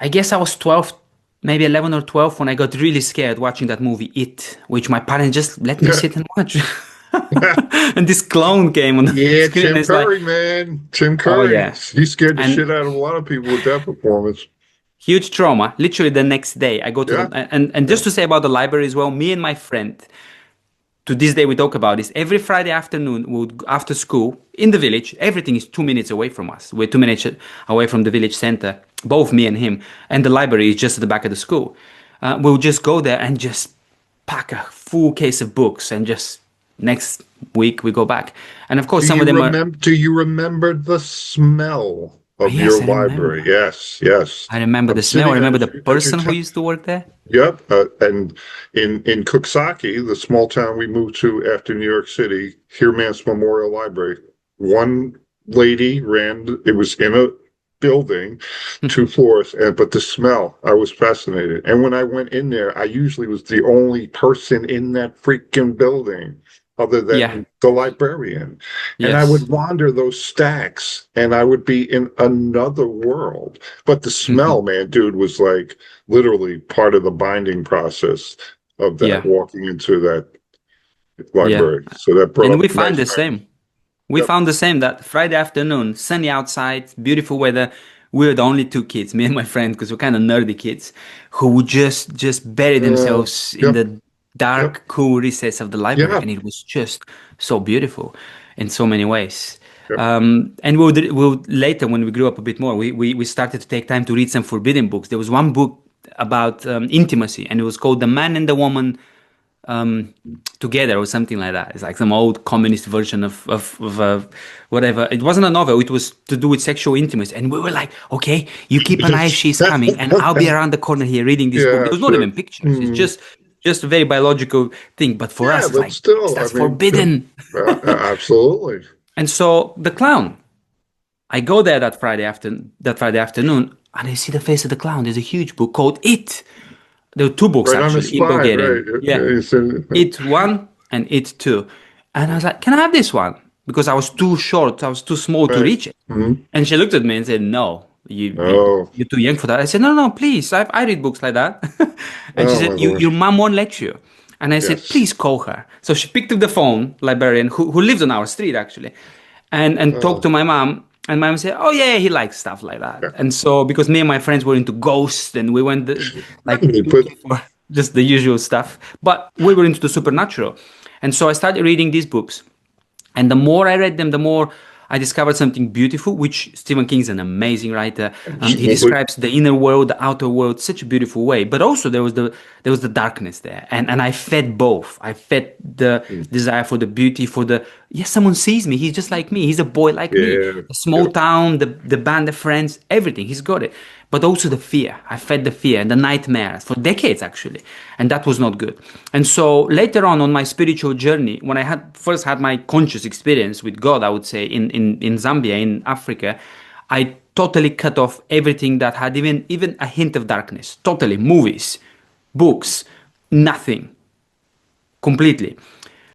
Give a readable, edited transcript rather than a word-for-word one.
I guess I was 12, maybe 11 or 12 when I got really scared watching that movie It, which my parents just let me sit and watch. And this clown came on the Yeah, screen and Tim it's like, Curry, man. Tim oh Curry. yeah. He scared the shit And out of a lot of people with that performance. huge trauma. Literally the next day I go to Yeah. the, and Yeah. just to say about the library as well, me and my friend, to this day we talk about this every Friday afternoon we would, after school in the village, everything is 2 minutes away from us, we're 2 minutes away from the village center, both me and him, and the library is just at the back of the school. We'll just go there and just pack a full case of books and just next week we go back, and of course some of them are, Do you remember the smell of yes, your I library? remember. Yes, yes. I remember I'm the smell. I sitting remember the as you're person who used to work there. yep. And in Cooksaki, the small town we moved to after New York City, Heermans Memorial Library, one lady ran, it was in a building, 2 floors, and but the smell, I was fascinated. And when I went in there, I usually was the only person in that freaking building other Yeah. than the librarian. And I would Yes. wander those stacks and I would be in another world. But the smell, man, dude, was like literally part of the binding process of that, Yeah. walking into that Yeah. library. So that brought And up we a found nice the memory. same. We Yep. found the same that Friday afternoon, sunny outside, beautiful weather. We were the only two kids, me and my friend, because we're kind of nerdy kids, who would just bury themselves in Yep. the Yep. dark, cool recess of the library, Yeah. and it was just so beautiful in so many ways. Yep. And we'll later, when we grew up a bit more, we started to take time to read some forbidden books. There was one book about intimacy, and it was called The Man and the Woman Together or something like that. It's like some old communist version of whatever. It wasn't a novel. It was to do with sexual intimacy. And we were like, okay, you keep an eye, she's coming, and I'll be around the corner here reading this book. There Yeah, was not sure. even pictures. It's Hmm. just a very biological thing. But for Yeah, us, it's but like, still, I that's mean, forbidden. absolutely. And so the clown, I go there that Friday afternoon, and I see the face of the clown. There's a huge book called It. There were two books Right on the actually in spine, right? Bulgarian. Yeah. You said, It one and it two. And I was like, can I have this one? Because I was too short, I was too small to right. reach it. Mhm. And she looked at me and said, no, Oh, you're too young for that. I said, no, no, please. I read books like that. And she oh said, my Lord. your mom won't let you. And I said, Yes. please call her. So she picked up the phone, librarian, who lives on our street actually, and talked Oh, to my mom. And my mom said, oh yeah, he likes stuff like that. yeah. And so because me and my friends were into ghosts and we went like But looking for just the usual stuff, but we were into the supernatural. And so I started reading these books. And the more I read them, the more I discovered something beautiful, which Stephen King is an amazing writer. He absolutely. describes the inner world, the outer world, such a beautiful way. But also there was the darkness there, and I fed both. I fed the desire for the beauty, for the yes, someone sees me. He's just like me. He's a boy like me. Yeah. A small Yep. town, the band of friends, everything. He's got it. But also the fear. I fed the fear and the nightmares for decades actually, and that was not good. And so later on my spiritual journey, when I had first had my conscious experience with God, I would say in Zambia, in Africa, I totally cut off everything that had even a hint of darkness. Totally, movies, books, nothing, completely.